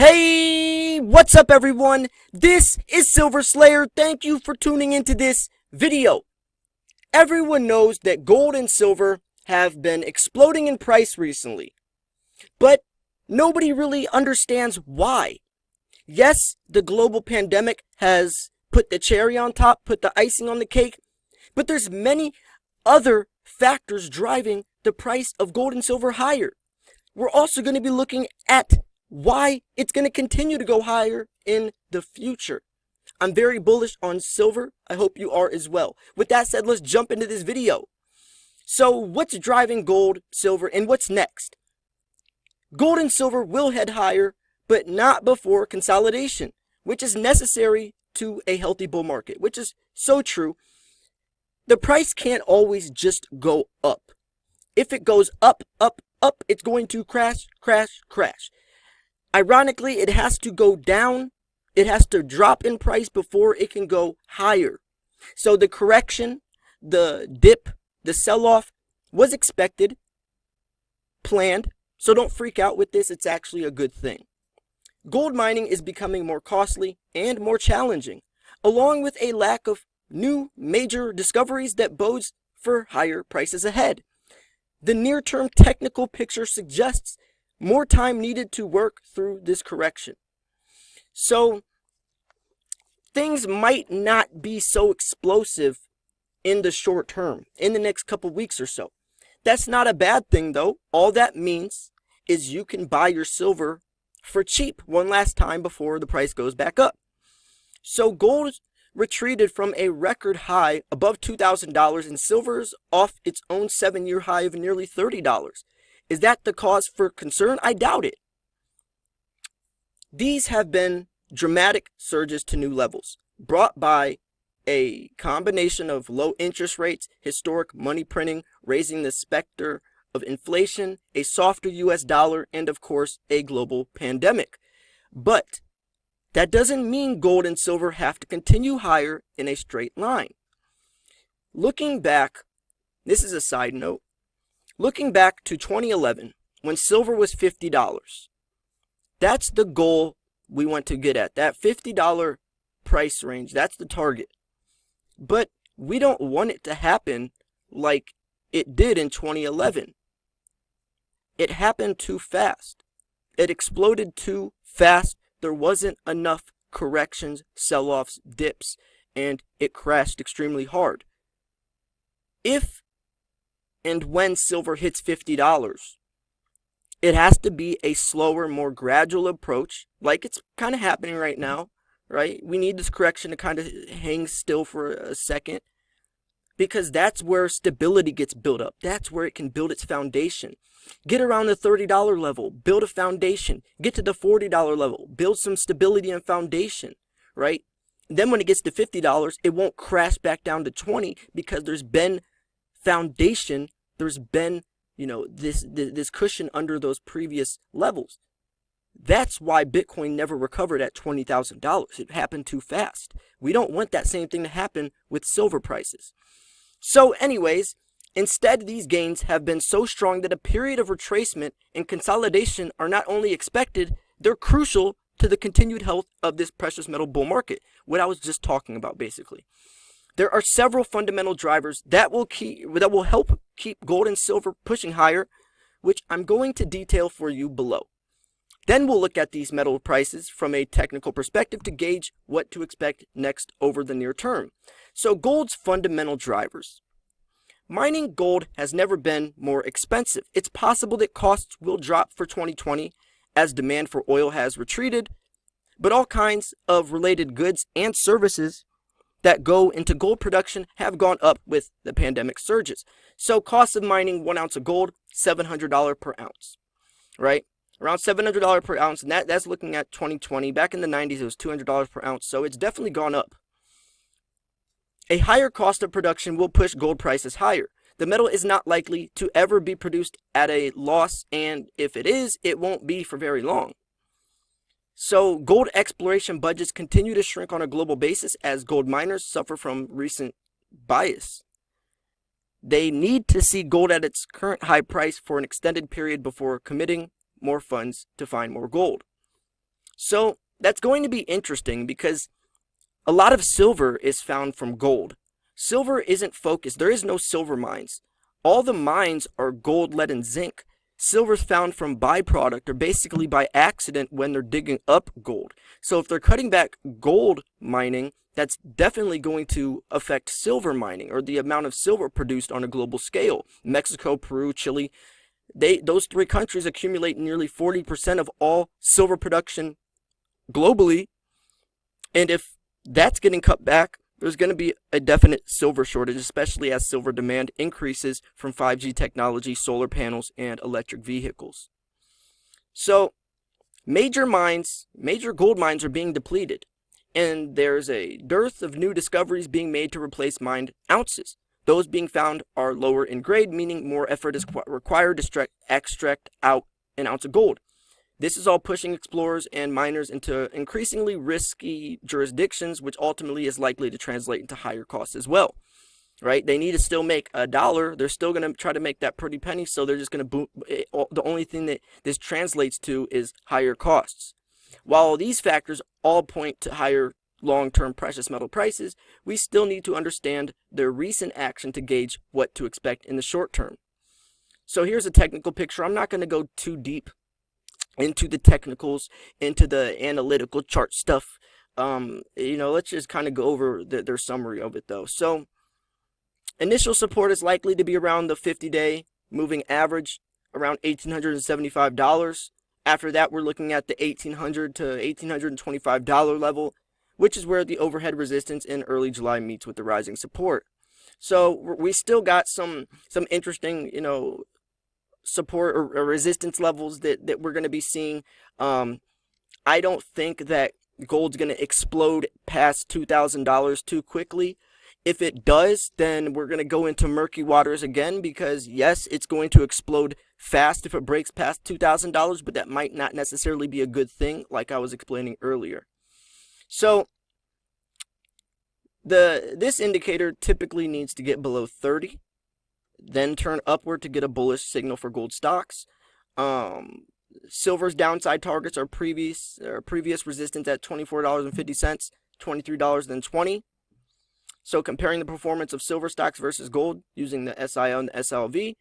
Hey, what's up everyone? This is Silver Slayer. Thank you for tuning into this video. Everyone knows that gold and silver have been exploding in price recently, but nobody really understands why. Yes, the global pandemic has put the cherry on top, put the icing on the cake, but there's many other factors driving the price of gold and silver higher. We're also going to be looking at why it's going to continue to go higher in the future. I'm very bullish on silver. I hope you are as well. With that said, let's jump into this video. So what's driving gold, silver, and what's next? Gold and silver will head higher, but not before consolidation, which is necessary to a healthy bull market, which is so true. The price can't always just go up. If it goes up, it's going to crash. Ironically, it has to go down. It has to drop in price before it can go higher. So the correction, the dip, the sell-off was expected, planned. So don't freak out with this. It's actually a good thing. Gold mining is becoming more costly and more challenging, along with a lack of new major discoveries that bodes for higher prices ahead. The near-term technical picture suggests more time needed to work through this correction. So things might not be so explosive in the short term, in the next couple weeks or so. That's not a bad thing though. All that means is you can buy your silver for cheap one last time before the price goes back up. So gold retreated from a record high above $2,000 and silver's off its own 7-year high of nearly $30. Is that the cause for concern? I doubt it. These have been dramatic surges to new levels, brought by a combination of low interest rates, historic money printing, raising the specter of inflation, a softer US dollar, and of course, a global pandemic. But that doesn't mean gold and silver have to continue higher in a straight line. Looking back, this is a side note, looking back to 2011, when silver was $50, that's the goal we want to get at. That $50 price range, that's the target. But we don't want it to happen like it did in 2011. It happened too fast. It exploded too fast. There wasn't enough corrections, sell-offs, dips, and it crashed extremely hard. If and when silver hits $50, it has to be a slower, more gradual approach, like it's kind of happening right now, right? We need this correction to kind of hang still for a second, because that's where stability gets built up. That's where it can build its foundation. Get around the $30 level, build a foundation. Get to the $40 level, build some stability and foundation, right? Then when it gets to $50, it won't crash back down to 20 because there's been foundation, there's been, this cushion under those previous levels. That's why Bitcoin never recovered at $20,000. It happened too fast. We don't want that same thing to happen with silver prices. So anyways, instead, these gains have been so strong that a period of retracement and consolidation are not only expected, they're crucial to the continued health of this precious metal bull market, what I was just talking about basically. There are several fundamental drivers that will help keep gold and silver pushing higher, which I'm going to detail for you below. Then we'll look at these metal prices from a technical perspective to gauge what to expect next over the near term. So gold's fundamental drivers. Mining gold has never been more expensive. It's possible that costs will drop for 2020 as demand for oil has retreated, but all kinds of related goods and services that go into gold production have gone up with the pandemic surges. So cost of mining 1 ounce of gold, $700 per ounce, right? Around $700 per ounce, and that's looking at 2020. Back in the 90s, it was $200 per ounce, so it's definitely gone up. A higher cost of production will push gold prices higher. The metal is not likely to ever be produced at a loss, and if it is, it won't be for very long. So gold exploration budgets continue to shrink on a global basis as gold miners suffer from recent bias. They need to see gold at its current high price for an extended period before committing more funds to find more gold. So that's going to be interesting because a lot of silver is found from gold. Silver isn't focused. There is no silver mines. All the mines are gold, lead, and zinc. Silver's found from byproduct or basically by accident when they're digging up gold. So if they're cutting back gold mining, that's definitely going to affect silver mining or the amount of silver produced on a global scale. Mexico, Peru, Chile, those three countries accumulate nearly 40% of all silver production globally. And if that's getting cut back, there's going to be a definite silver shortage, especially as silver demand increases from 5G technology, solar panels, and electric vehicles. So major gold mines are being depleted, and there's a dearth of new discoveries being made to replace mined ounces. Those being found are lower in grade, meaning more effort is required to extract out an ounce of gold. This is all pushing explorers and miners into increasingly risky jurisdictions, which ultimately is likely to translate into higher costs as well, right? They need to still make $1. They're still going to try to make that pretty penny, so they're just going to boom. The only thing that this translates to is higher costs. While these factors all point to higher long-term precious metal prices, we still need to understand their recent action to gauge what to expect in the short term. So here's a technical picture. I'm not going to go too deep into the technicals, into the analytical chart stuff. Let's just kind of go over their summary of it though. So initial support is likely to be around the 50-day moving average, around $1,875. After that, we're looking at the $1,800 to $1,825 level, which is where the overhead resistance in early July meets with the rising support. So we still got some interesting, support or resistance levels that we're going to be seeing. I don't think that gold's going to explode past $2,000 too quickly. If it does, then we're going to go into murky waters again, because yes, it's going to explode fast if it breaks past $2,000, but that might not necessarily be a good thing, like I was explaining earlier. So this indicator typically needs to get below 30, then turn upward to get a bullish signal for gold stocks. Silver's downside targets are previous resistance at $24.50, $23.20. So comparing the performance of silver stocks versus gold using the SIO and the SLV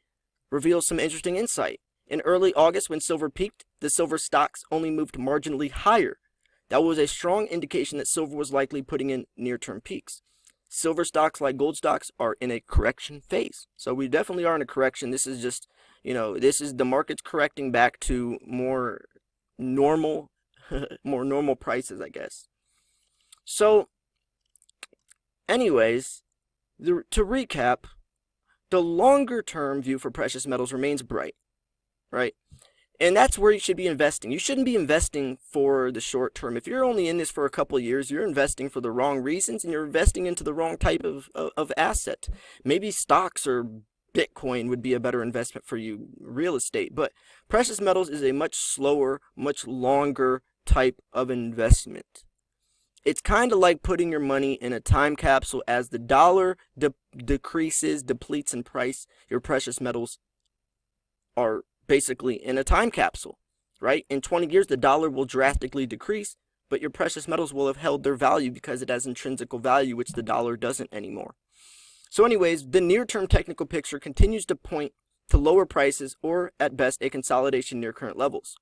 reveals some interesting insight. In early August, when silver peaked, the silver stocks only moved marginally higher. That was a strong indication that silver was likely putting in near-term peaks. Silver stocks, like gold stocks, are in a correction phase. So we definitely are in a correction. This is just, this is the market's correcting back to more normal, more normal prices, I guess. So anyways, to recap, the longer term view for precious metals remains bright, right? And that's where you should be investing. You shouldn't be investing for the short term. If you're only in this for a couple of years, you're investing for the wrong reasons, and you're investing into the wrong type of asset. Maybe stocks or Bitcoin would be a better investment for you, real estate. But precious metals is a much slower, much longer type of investment. It's kind of like putting your money in a time capsule. As the dollar depletes in price, your precious metals are basically in a time capsule, right? In 20 years, the dollar will drastically decrease, but your precious metals will have held their value because it has intrinsic value, which the dollar doesn't anymore. So anyways, the near-term technical picture continues to point to lower prices, or at best, a consolidation near current levels.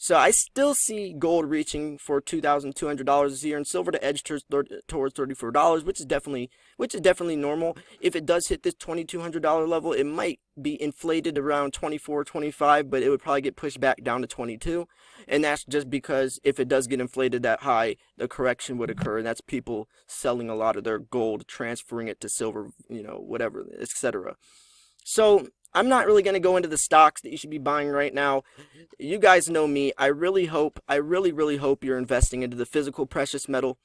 So I still see gold reaching for $2,200 this year, and silver to edge towards $34, which is definitely normal. If it does hit this $2,200 level, it might be inflated around 24, 25, but it would probably get pushed back down to 22. And that's just because if it does get inflated that high, the correction would occur, and that's people selling a lot of their gold, transferring it to silver, whatever, etc. So I'm not really going to go into the stocks that you should be buying right now. You guys know me. I really hope you're investing into the physical precious metal.